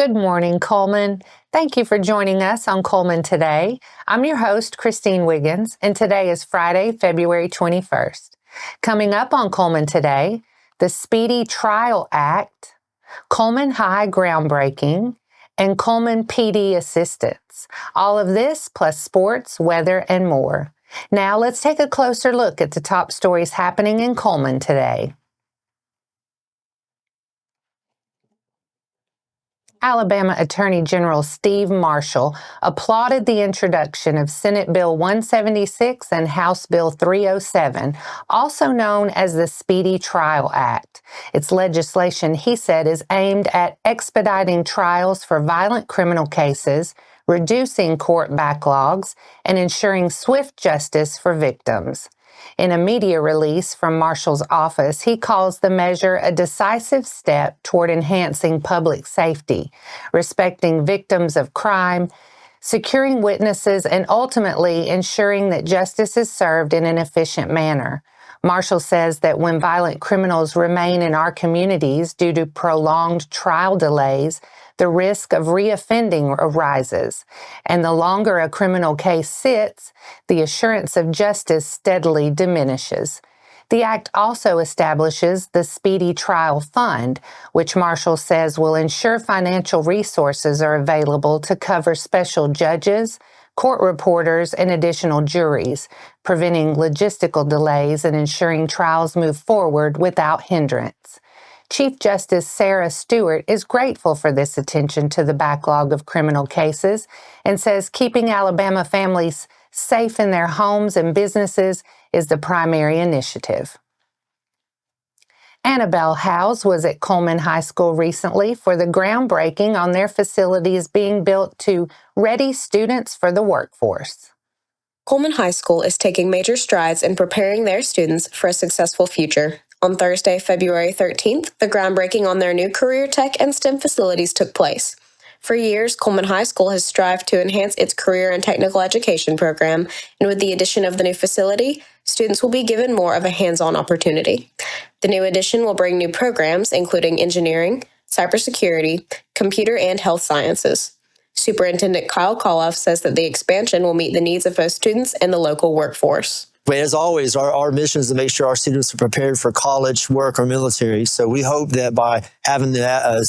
Good morning, Cullman. Thank you for joining us on Cullman Today. I'm your host, Christine Wiggins, and today is Friday, February 21st. Coming up on Cullman Today, the Speedy Trial Act, Cullman High groundbreaking, and Cullman PD assistance. All of this plus sports, weather, and more. Now let's take a closer look at the top stories happening in Cullman today. Alabama Attorney General Steve Marshall applauded the introduction of Senate Bill 176 and House Bill 307, also known as the Speedy Trial Act. Its legislation, he said, is aimed at expediting trials for violent criminal cases, reducing court backlogs, and ensuring swift justice for victims. In a media release from Marshall's office, he calls the measure a decisive step toward enhancing public safety, respecting victims of crime, securing witnesses, and ultimately ensuring that justice is served in an efficient manner. Marshall says that when violent criminals remain in our communities due to prolonged trial delays, the risk of reoffending arises, and the longer a criminal case sits, the assurance of justice steadily diminishes. The act also establishes the Speedy Trial Fund, which Marshall says will ensure financial resources are available to cover special judges, court reporters, and additional juries, preventing logistical delays and ensuring trials move forward without hindrance. Chief Justice Sarah Stewart is grateful for this attention to the backlog of criminal cases and says keeping Alabama families safe in their homes and businesses is the primary initiative. Annabelle Howes was at Cullman High School recently for the groundbreaking on their facilities being built to ready students for the workforce. Cullman High School is taking major strides in preparing their students for a successful future. On Thursday, February 13th, the groundbreaking on their new career tech and STEM facilities took place. For years, Cullman High School has strived to enhance its career and technical education program, and with the addition of the new facility, students will be given more of a hands-on opportunity. The new addition will bring new programs, including engineering, cybersecurity, computer, and health sciences. Superintendent Kyle Koloff says that the expansion will meet the needs of both students and the local workforce. As always, our mission is to make sure our students are prepared for college, work, or military. So we hope that by having an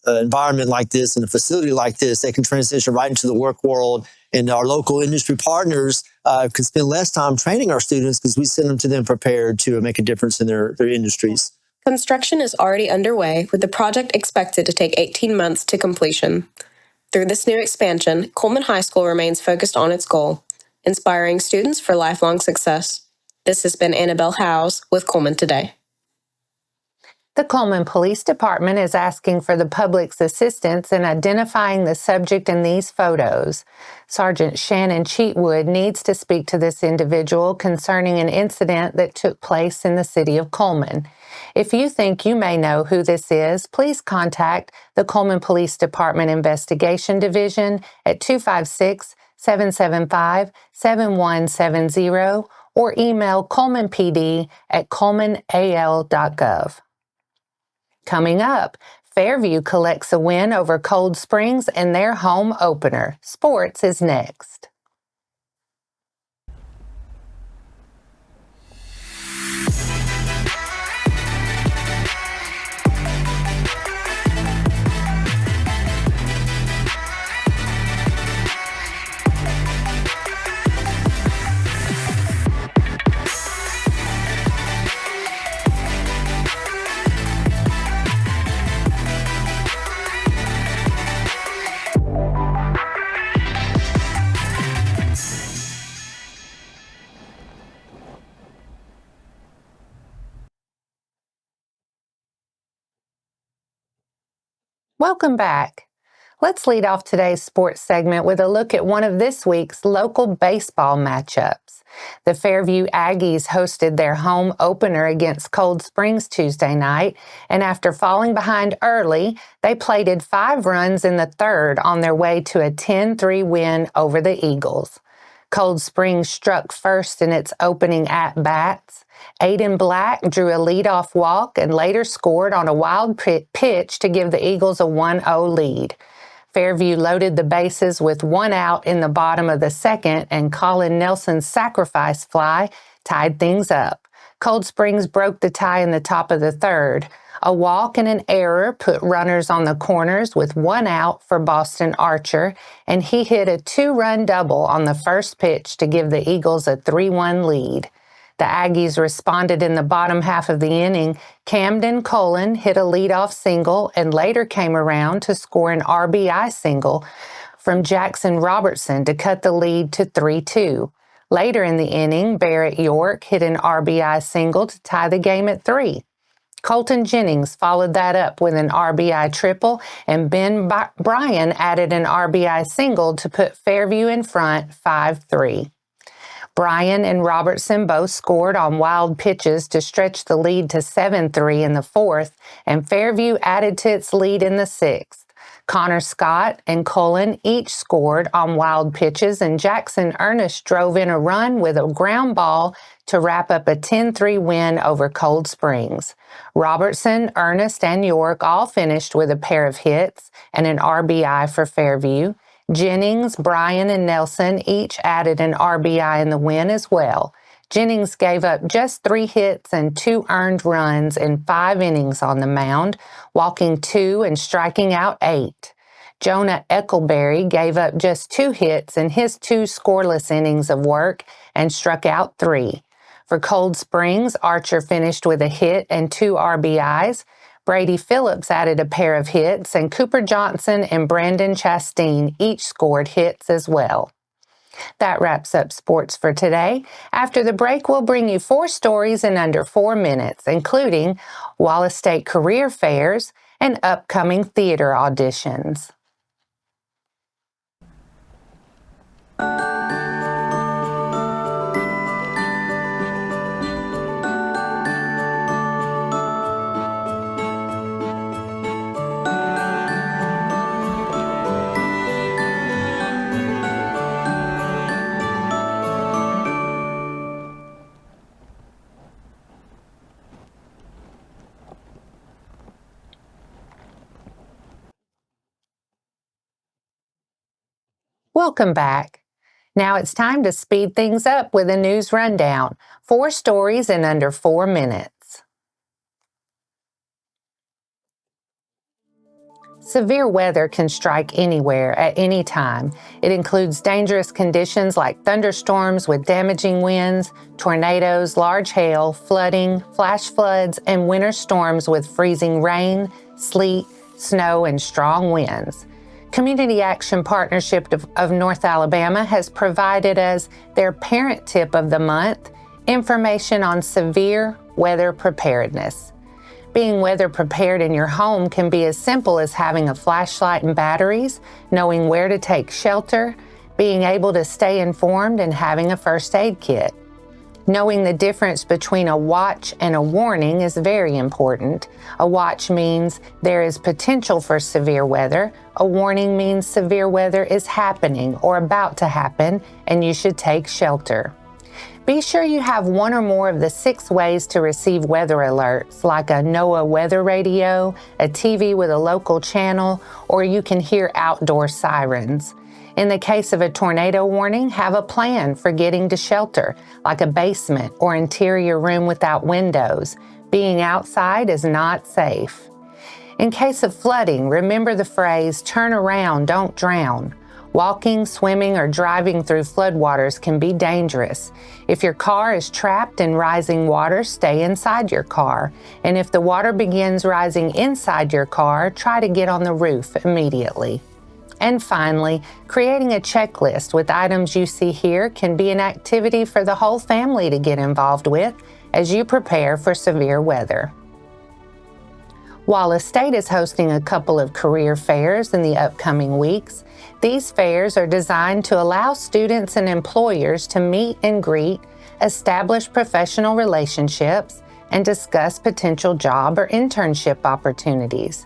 environment like this and a facility like this, they can transition right into the work world. And our local industry partners can spend less time training our students because we send them prepared to make a difference in their industries. Construction is already underway, with the project expected to take 18 months to completion. Through this new expansion, Cullman High School remains focused on its goal: inspiring students for lifelong success. This has been Annabelle Howes with Cullman Today. The Cullman Police Department is asking for the public's assistance in identifying the subject in these photos. Sergeant Shannon Cheatwood needs to speak to this individual concerning an incident that took place in the city of Cullman. If you think you may know who this is, please contact the Cullman Police Department Investigation Division at 256-775-7170 or email cullmanpd@cullmanal.gov. Coming up, Fairview collects a win over Cold Springs in their home opener. Sports is next. Welcome back. Let's lead off today's sports segment with a look at one of this week's local baseball matchups. The Fairview Aggies hosted their home opener against Cold Springs Tuesday night, and after falling behind early, they plated 5 runs in the third on their way to a 10-3 win over the Eagles. Cold Springs struck first in its opening at-bats. Aiden Black drew a leadoff walk and later scored on a wild pitch to give the Eagles a 1-0 lead. Fairview loaded the bases with one out in the bottom of the second, and Colin Nelson's sacrifice fly tied things up. Cold Springs broke the tie in the top of the third. A walk and an error put runners on the corners with one out for Boston Archer, and he hit a 2-run double on the first pitch to give the Eagles a 3-1 lead. The Aggies responded in the bottom half of the inning. Camden Cullen hit a leadoff single and later came around to score an RBI single from Jackson Robertson to cut the lead to 3-2. Later in the inning, Barrett York hit an RBI single to tie the game at 3. Colton Jennings followed that up with an RBI triple, and Ben Bryan added an RBI single to put Fairview in front 5-3. Bryan and Robertson both scored on wild pitches to stretch the lead to 7-3 in the fourth, and Fairview added to its lead in the sixth. Connor Scott and Cullen each scored on wild pitches, and Jackson Ernest drove in a run with a ground ball to wrap up a 10-3 win over Cold Springs. Robertson, Ernest, and York all finished with a pair of hits and an RBI for Fairview. Jennings, Bryan, and Nelson each added an RBI in the win as well. Jennings gave up just 3 hits and 2 earned runs in 5 innings on the mound, walking 2 and striking out 8. Jonah Eckelberry gave up just 2 hits in his 2 scoreless innings of work and struck out 3. For Cold Springs, Archer finished with a hit and 2 RBIs. Brady Phillips added a pair of hits, and Cooper Johnson and Brandon Chastain each scored hits as well. That wraps up sports for today. After the break, we'll bring you 4 stories in under 4 minutes, including Wallace State career fairs and upcoming theater auditions. Welcome back. Now it's time to speed things up with a news rundown. 4 stories in under 4 minutes. Severe weather can strike anywhere at any time. It includes dangerous conditions like thunderstorms with damaging winds, tornadoes, large hail, flooding, flash floods, and winter storms with freezing rain, sleet, snow, and strong winds. Community Action Partnership of North Alabama has provided us their parent tip of the month, information on severe weather preparedness. Being weather prepared in your home can be as simple as having a flashlight and batteries, knowing where to take shelter, being able to stay informed, and having a first aid kit. Knowing the difference between a watch and a warning is very important. A watch means there is potential for severe weather. A warning means severe weather is happening or about to happen, and you should take shelter. Be sure you have 1 or more of the 6 ways to receive weather alerts, like a NOAA weather radio, a TV with a local channel, or you can hear outdoor sirens. In the case of a tornado warning, have a plan for getting to shelter, like a basement or interior room without windows. Being outside is not safe. In case of flooding, remember the phrase, "turn around, don't drown." Walking, swimming, or driving through floodwaters can be dangerous. If your car is trapped in rising water, stay inside your car. And if the water begins rising inside your car, try to get on the roof immediately. And finally, creating a checklist with items you see here can be an activity for the whole family to get involved with as you prepare for severe weather. Wallace State is hosting a couple of career fairs in the upcoming weeks. These fairs are designed to allow students and employers to meet and greet, establish professional relationships, and discuss potential job or internship opportunities.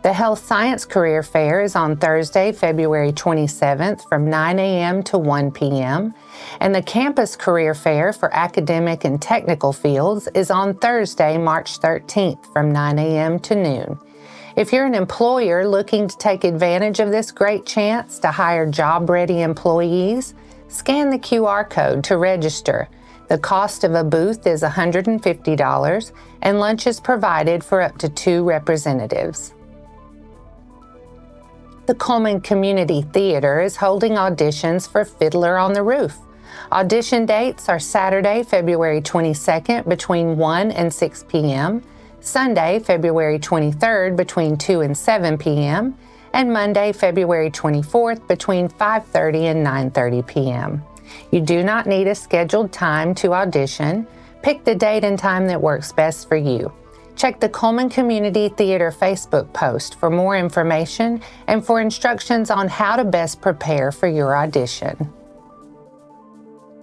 The Health Science Career Fair is on Thursday, February 27th from 9 a.m. to 1 p.m., and the Campus Career Fair for academic and technical fields is on Thursday, March 13th from 9 a.m. to noon. If you're an employer looking to take advantage of this great chance to hire job-ready employees, scan the QR code to register. The cost of a booth is $150, and lunch is provided for up to 2 representatives. The Cullman Community Theater is holding auditions for Fiddler on the Roof. Audition dates are Saturday, February 22nd between 1 and 6 p.m., Sunday, February 23rd between 2 and 7 p.m., and Monday, February 24th between 5:30 and 9:30 p.m. You do not need a scheduled time to audition. Pick the date and time that works best for you. Check the Cullman Community Theater Facebook post for more information and for instructions on how to best prepare for your audition.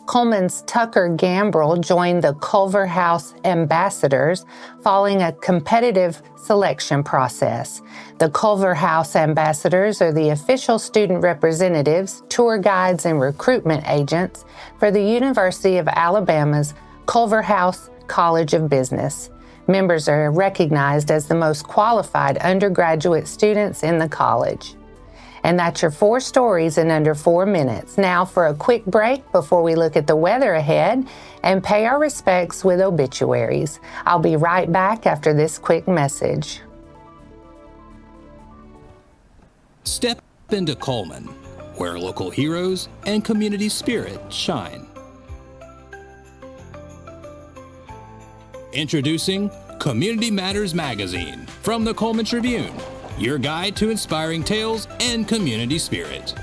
Cullman's Tucker Gambrell joined the Culver House Ambassadors following a competitive selection process. The Culver House Ambassadors are the official student representatives, tour guides, and recruitment agents for the University of Alabama's Culver House College of Business. Members are recognized as the most qualified undergraduate students in the college. And that's your 4 stories in under 4 minutes. Now for a quick break before we look at the weather ahead and pay our respects with obituaries. I'll be right back after this quick message. Step into Cullman, where local heroes and community spirit shine. Introducing Community Matters Magazine from the Cullman Tribune, your guide to inspiring tales and community spirit.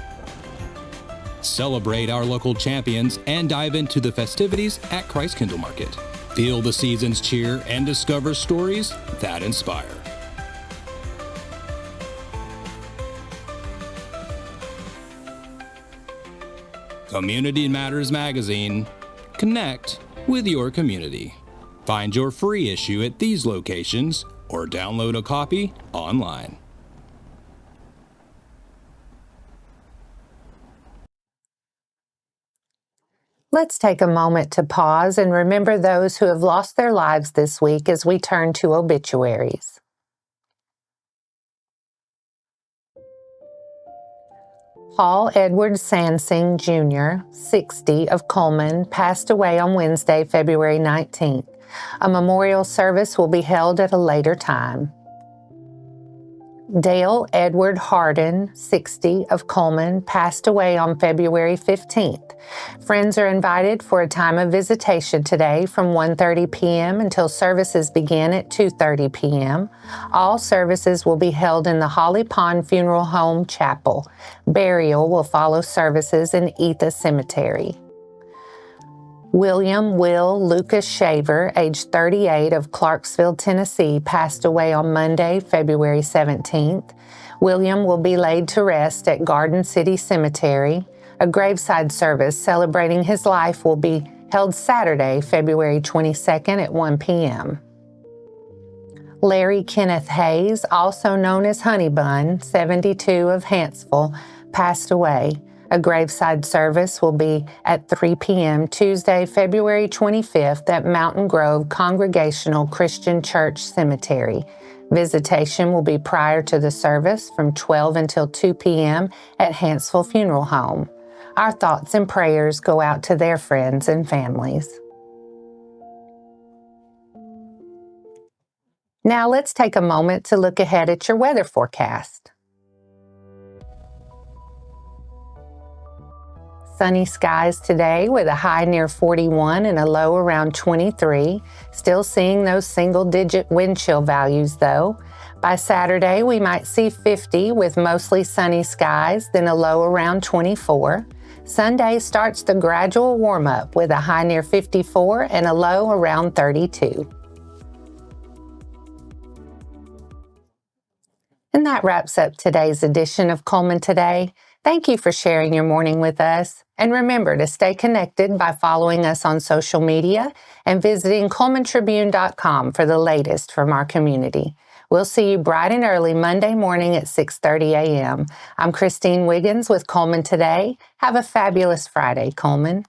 Celebrate our local champions and dive into the festivities at Christ Kindle Market. Feel the season's cheer and discover stories that inspire. Community Matters Magazine. Connect with your community. Find your free issue at these locations or download a copy online. Let's take a moment to pause and remember those who have lost their lives this week as we turn to obituaries. Paul Edward Sansing, Jr., 60, of Cullman, passed away on Wednesday, February 19th. A memorial service will be held at a later time. Dale Edward Hardin, 60, of Cullman, passed away on February 15th. Friends are invited for a time of visitation today from 1:30 p.m. until services begin at 2:30 p.m. All services will be held in the Holly Pond Funeral Home Chapel. Burial will follow services in Etha Cemetery. William Will Lucas Shaver, age 38, of Clarksville, Tennessee, passed away on Monday, February 17th. William will be laid to rest at Garden City Cemetery. A graveside service celebrating his life will be held Saturday, February 22nd at 1 p.m. Larry Kenneth Hayes, also known as Honey Bun, 72, of Hanceville, passed away. A graveside service will be at 3 p.m. Tuesday, February 25th at Mountain Grove Congregational Christian Church Cemetery. Visitation will be prior to the service from 12 until 2 p.m. at Hanceville Funeral Home. Our thoughts and prayers go out to their friends and families. Now let's take a moment to look ahead at your weather forecast. Sunny skies today with a high near 41 and a low around 23. Still seeing those single-digit wind chill values though. By Saturday, we might see 50 with mostly sunny skies, then a low around 24. Sunday starts the gradual warm-up with a high near 54 and a low around 32. And that wraps up today's edition of Cullman Today. Thank you for sharing your morning with us. And remember to stay connected by following us on social media and visiting CullmanTribune.com for the latest from our community. We'll see you bright and early Monday morning at 6:30 a.m. I'm Christine Wiggins with Cullman Today. Have a fabulous Friday, Cullman.